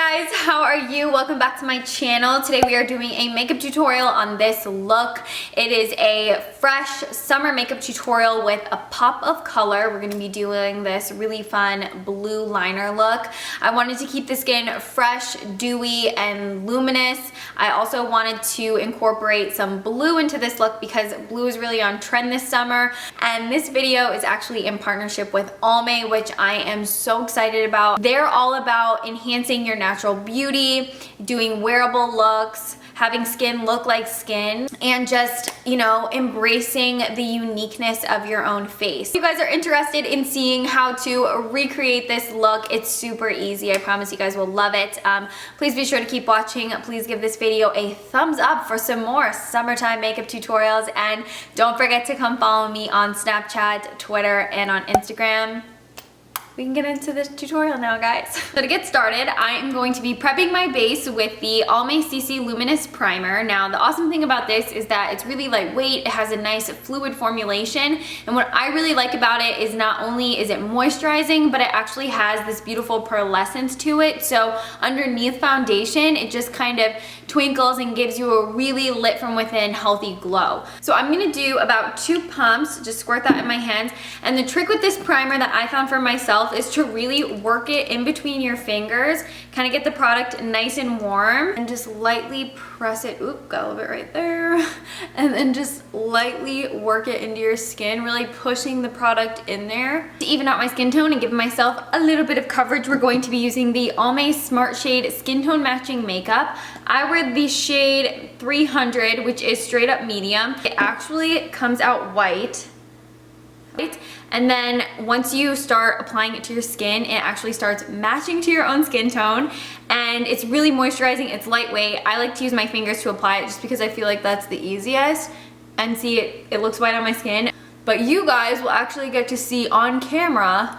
guys, how are you? Welcome back to my channel. Today we are doing a makeup tutorial on this look. It is a fresh summer makeup tutorial with a pop of color. We're going to be doing this really fun blue liner look. I wanted to keep the skin fresh, dewy, and luminous. I also wanted to incorporate some blue into this look because blue is really on trend this summer. And this video is actually in partnership with Almay, which I am so excited about. They're all about enhancing your natural beauty, doing wearable looks, having skin look like skin, and just, you know, embracing the uniqueness of your own face. If you guys are interested in seeing how to recreate this look, it's super easy. I promise you guys will love it. Please be sure to keep watching. Please give this video a thumbs up for some more summertime makeup tutorials, and don't forget to come follow me on Snapchat, Twitter, and on Instagram. We can get into this tutorial now, guys. So to get started, I am going to be prepping my base with the Almay CC Luminous Primer. Now, the awesome thing about this is that it's really lightweight. It has a nice fluid formulation. And what I really like about it is not only is it moisturizing, but it actually has this beautiful pearlescence to it. So underneath foundation, it just kind of twinkles and gives you a really lit from within healthy glow. So I'm gonna do about 2 pumps, just squirt that in my hands. And the trick with this primer that I found for myself is to really work it in between your fingers, kind of get the product nice and warm, and just lightly press it. Oop, got a little bit right there. And then just lightly work it into your skin, really pushing the product in there. To even out my skin tone and give myself a little bit of coverage, we're going to be using the Almay Smartshade Skin Tone Matching Makeup. I wear the shade 300, which is straight up medium. It actually comes out white. And then once you start applying it to your skin, it actually starts matching to your own skin tone, and it's really moisturizing. It's lightweight. I like to use my fingers to apply it just because I feel like that's the easiest. And see, it looks white on my skin, but you guys will actually get to see on camera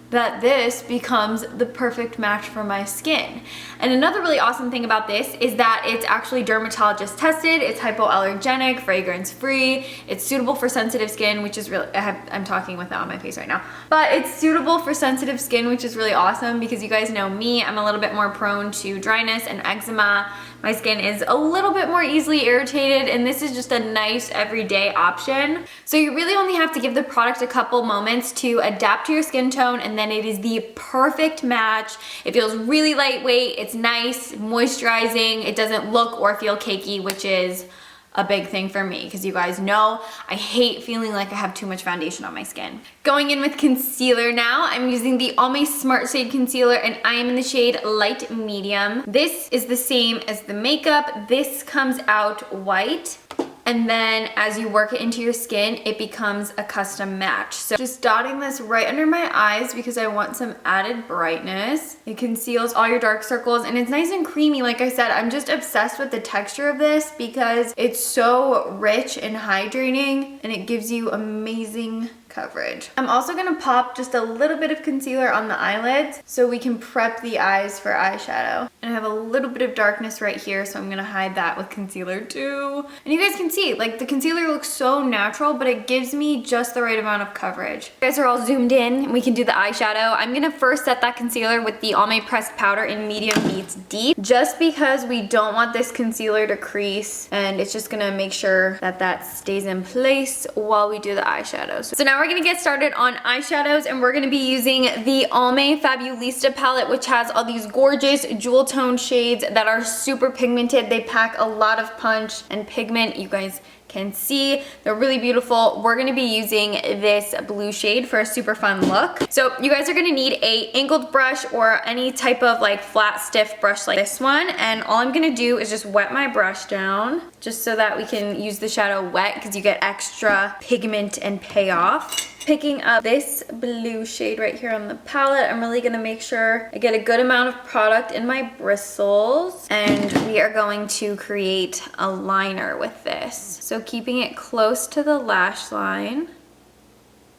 that this becomes the perfect match for my skin. And another really awesome thing about this is that it's actually dermatologist tested, it's hypoallergenic, fragrance free, it's suitable for sensitive skin, which is really, I'm talking with it on my face right now, but it's suitable for sensitive skin, which is really awesome because you guys know me, I'm a little bit more prone to dryness and eczema. My skin is a little bit more easily irritated, and this is just a nice everyday option. So you really only have to give the product a couple moments to adapt to your skin tone, and then it is the perfect match. It feels really lightweight, it's nice, moisturizing, it doesn't look or feel cakey, which is a big thing for me because you guys know I hate feeling like I have too much foundation on my skin. Going in with concealer now, I'm using the Almay Smartshade Concealer, and I am in the shade Light Medium. This is the same as the makeup. This comes out white. And then as you work it into your skin, it becomes a custom match. So just dotting this right under my eyes because I want some added brightness. It conceals all your dark circles, and it's nice and creamy. Like I said, I'm just obsessed with the texture of this because it's so rich and hydrating, and it gives you amazing coverage. I'm also gonna pop just a little bit of concealer on the eyelids so we can prep the eyes for eyeshadow. And I have a little bit of darkness right here, so I'm gonna hide that with concealer too. And you guys can see, like, the concealer looks so natural, but it gives me just the right amount of coverage. You guys are all zoomed in, and we can do the eyeshadow. I'm gonna first set that concealer with the Almay Pressed Powder in Medium Meets Deep, just because we don't want this concealer to crease, and it's just gonna make sure that that stays in place while we do the eyeshadow. So now we're gonna get started on eyeshadows, and we're gonna be using the Almay Fabulista Palette, which has all these gorgeous jewel tone shades that are super pigmented. They pack a lot of punch and pigment. You guys can see they're really beautiful. We're gonna be using this blue shade for a super fun look. So you guys are gonna need a angled brush or any type of like flat stiff brush like this one, and all I'm gonna do is just wet my brush down just so that we can use the shadow wet because you get extra pigment and payoff. Picking up this blue shade right here on the palette, I'm really gonna make sure I get a good amount of product in my bristles, and we are going to create a liner with this. So keeping it close to the lash line.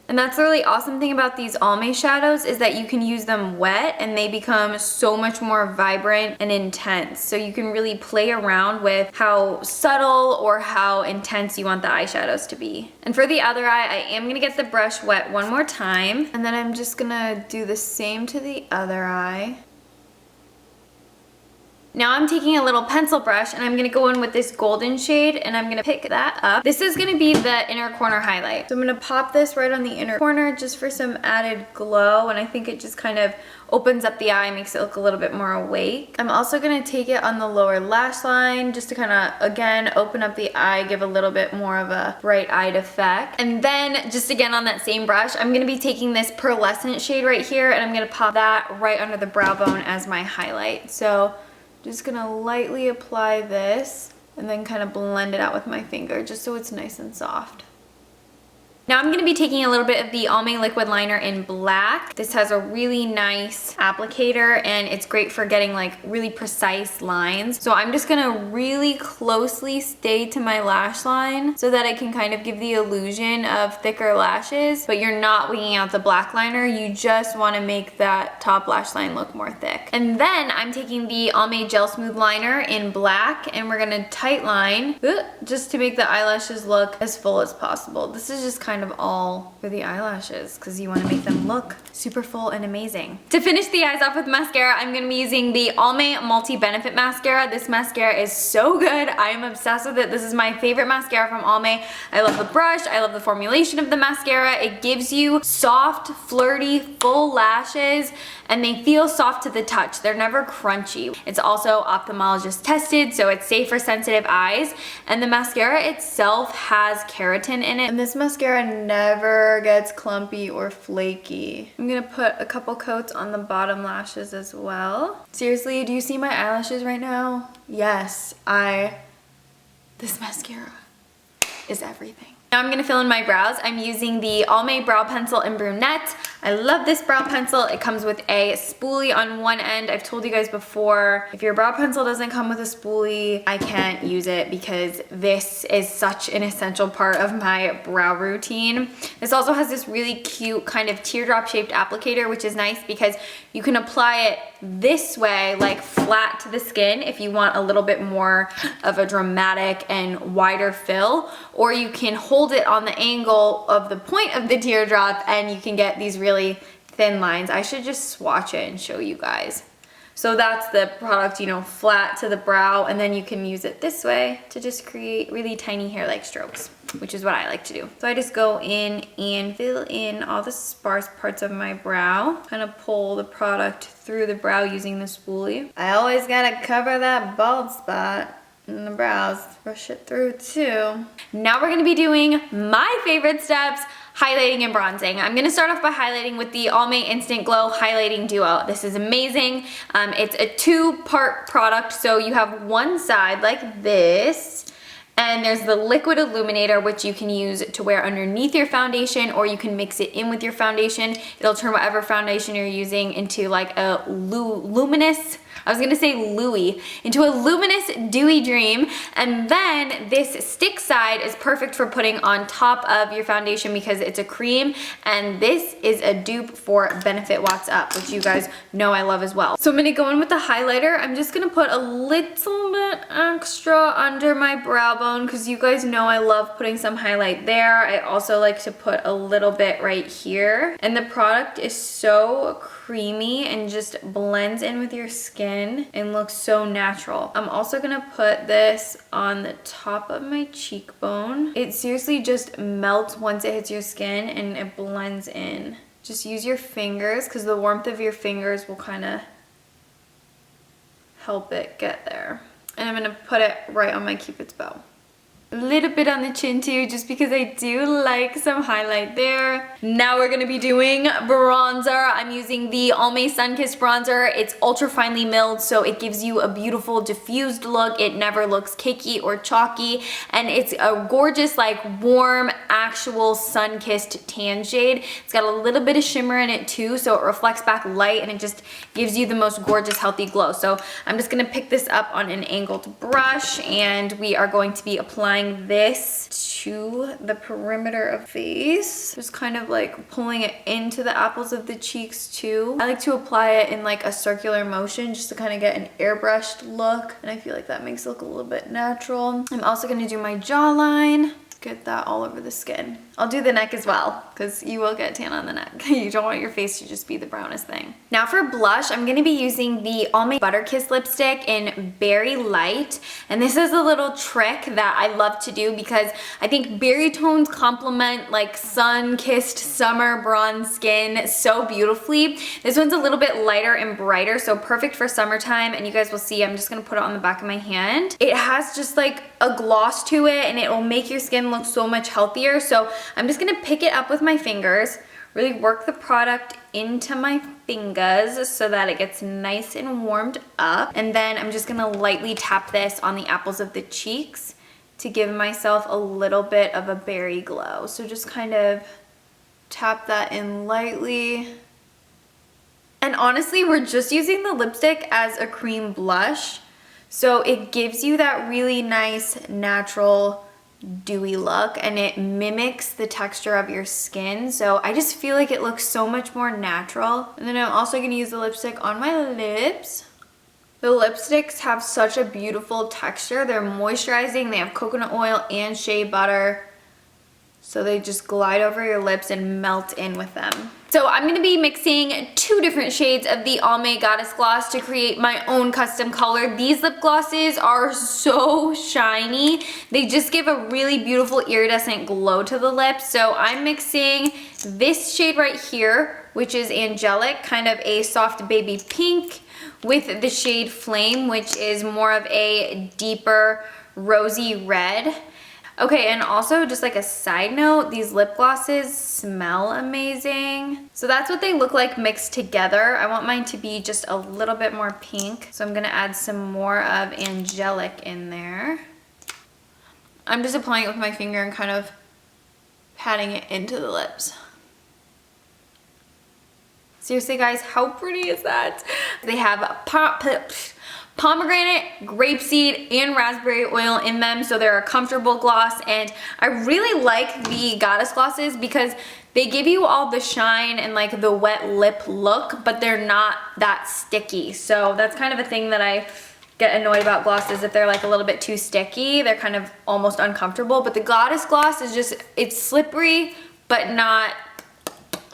And that's the really awesome thing about these Almay shadows is that you can use them wet and they become so much more vibrant and intense. So you can really play around with how subtle or how intense you want the eyeshadows to be. And for the other eye, I am gonna get the brush wet one more time. And then I'm just gonna do the same to the other eye. Now I'm taking a little pencil brush and I'm gonna go in with this golden shade and I'm gonna pick that up. This is gonna be the inner corner highlight. So I'm gonna pop this right on the inner corner just for some added glow, and I think it just kind of opens up the eye, makes it look a little bit more awake. I'm also gonna take it on the lower lash line just to kind of, again, open up the eye, give a little bit more of a bright-eyed effect. And then, just again on that same brush, I'm gonna be taking this pearlescent shade right here and I'm gonna pop that right under the brow bone as my highlight. So just gonna lightly apply this and then kind of blend it out with my finger just so it's nice and soft. Now I'm gonna be taking a little bit of the Almay liquid liner in black. This has a really nice applicator and it's great for getting like really precise lines. So I'm just gonna really closely stay to my lash line so that I can kind of give the illusion of thicker lashes, but you're not winging out the black liner. You just wanna make that top lash line look more thick. And then I'm taking the Almay Gel Smooth Liner in black and we're gonna tight line just to make the eyelashes look as full as possible. This is just kind of all for the eyelashes because you want to make them look super full and amazing. To finish the eyes off with mascara, I'm going to be using the Almay Multi-Benefit Mascara. This mascara is so good. I am obsessed with it. This is my favorite mascara from Almay. I love the brush. I love the formulation of the mascara. It gives you soft, flirty, full lashes and they feel soft to the touch. They're never crunchy. It's also ophthalmologist tested, so it's safe for sensitive eyes. And the mascara itself has keratin in it. And this mascara never gets clumpy or flaky. I'm gonna put a couple coats on the bottom lashes as well. Seriously, do you see my eyelashes right now? Yes, this mascara is everything. Now I'm gonna fill in my brows. I'm using the Almay Brow Pencil in Brunette. I love this brow pencil. It comes with a spoolie on one end. I've told you guys before, if your brow pencil doesn't come with a spoolie, I can't use it because this is such an essential part of my brow routine. This also has this really cute kind of teardrop shaped applicator, which is nice because you can apply it this way, like flat to the skin if you want a little bit more of a dramatic and wider fill, or you can hold it on the angle of the point of the teardrop and you can get these really thin lines. I should just swatch it and show you guys. So that's the product, you know, flat to the brow, and then you can use it this way to just create really tiny hair-like strokes, which is what I like to do. So I just go in and fill in all the sparse parts of my brow, kind of pull the product through the brow using the spoolie. I always gotta cover that bald spot in the brows, brush it through too. Now we're gonna be doing my favorite steps, highlighting and bronzing. I'm gonna start off by highlighting with the Almay Instant Glow Highlighting Duo. This is amazing. It's a two-part product, so you have one side like this, and there's the liquid illuminator, which you can use to wear underneath your foundation, or you can mix it in with your foundation. It'll turn whatever foundation you're using into like a luminous, I was gonna say Louis, into a luminous dewy dream. And then this stick side is perfect for putting on top of your foundation because it's a cream, and this is a dupe for Benefit Watts Up, which you guys know I love as well. So I'm gonna go in with the highlighter. I'm just gonna put a little bit extra under my brow bone because you guys know I love putting some highlight there. I also like to put a little bit right here. And the product is so creamy and just blends in with your skin and looks so natural. I'm also gonna put this on the top of my cheekbone. It seriously just melts once it hits your skin and it blends in. Just use your fingers because the warmth of your fingers will kind of help it get there. And I'm gonna put it right on my Cupid's bow. A little bit on the chin too, just because I do like some highlight there. Now we're gonna be doing bronzer. I'm using the Almay Sunkissed Bronzer. It's ultra finely milled, so it gives you a beautiful diffused look. It never looks cakey or chalky, and it's a gorgeous, like warm, actual sun-kissed tan shade. It's got a little bit of shimmer in it too, so it reflects back light and it just gives you the most gorgeous, healthy glow. So I'm just gonna pick this up on an angled brush, and we are going to be applying this to the perimeter of face, just kind of like pulling it into the apples of the cheeks too. I like to apply it in like a circular motion just to kind of get an airbrushed look, and I feel like that makes it look a little bit natural. I'm also going to do my jawline, get that all over the skin. I'll do the neck as well because you will get tan on the neck. You don't want your face to just be the brownest thing. Now for blush, I'm gonna be using the Almay Butterkiss Lipstick in Berry Light. And this is a little trick that I love to do because I think berry tones complement like sun-kissed summer bronze skin so beautifully. This one's a little bit lighter and brighter, so perfect for summertime. And you guys will see, I'm just gonna put it on the back of my hand. It has just like a gloss to it, and it will make your skin look so much healthier. So I'm just gonna pick it up with my fingers, really work the product into my fingers so that it gets nice and warmed up. And then I'm just gonna lightly tap this on the apples of the cheeks to give myself a little bit of a berry glow. So just kind of tap that in lightly. And honestly, we're just using the lipstick as a cream blush, so it gives you that really nice, natural, dewy look, and it mimics the texture of your skin. So I just feel like it looks so much more natural. And then I'm also gonna use the lipstick on my lips. The lipsticks have such a beautiful texture. They're moisturizing, they have coconut oil and shea butter. So they just glide over your lips and melt in with them. So I'm gonna be mixing 2 different shades of the Almay Goddess Gloss to create my own custom color. These lip glosses are so shiny. They just give a really beautiful iridescent glow to the lips. So I'm mixing this shade right here, which is Angelic, kind of a soft baby pink, with the shade Flame, which is more of a deeper rosy red. Okay, and also just like a side note, these lip glosses smell amazing. So that's what they look like mixed together. I want mine to be just a little bit more pink. So I'm gonna add some more of Angelic in there. I'm just applying it with my finger and kind of patting it into the lips. Seriously guys, how pretty is that? They have pomegranate, grapeseed, and raspberry oil in them, so they're a comfortable gloss. And I really like the Goddess glosses because they give you all the shine and like the wet lip look, but they're not that sticky. So that's kind of a thing that I get annoyed about glosses. If they're like a little bit too sticky, they're kind of almost uncomfortable. But the Goddess gloss is just, it's slippery, but not,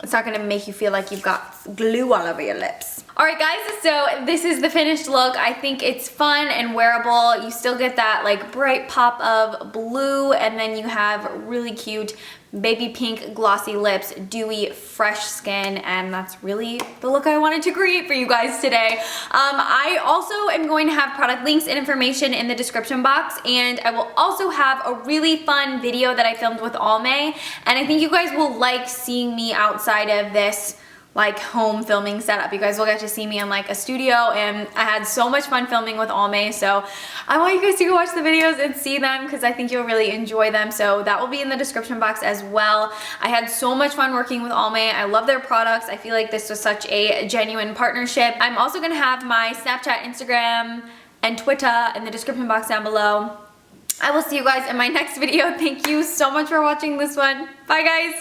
it's not gonna make you feel like you've got glue all over your lips. Alright guys, so this is the finished look. I think it's fun and wearable. You still get that like bright pop of blue, and then you have really cute baby pink glossy lips, dewy fresh skin, and that's really the look I wanted to create for you guys today. I also am going to have product links and information in the description box, and I will also have a really fun video that I filmed with Almay, and I think you guys will like seeing me outside of this like home filming setup. You guys will get to see me in like a studio, and I had so much fun filming with Almay, so I want you guys to go watch the videos and see them because I think you'll really enjoy them. So that will be in the description box as well. I had so much fun working with Almay. I love their products. I feel like this was such a genuine partnership. I'm also gonna have my Snapchat, Instagram, and Twitter in the description box down below. I will see you guys in my next video. Thank you so much for watching this one. Bye guys.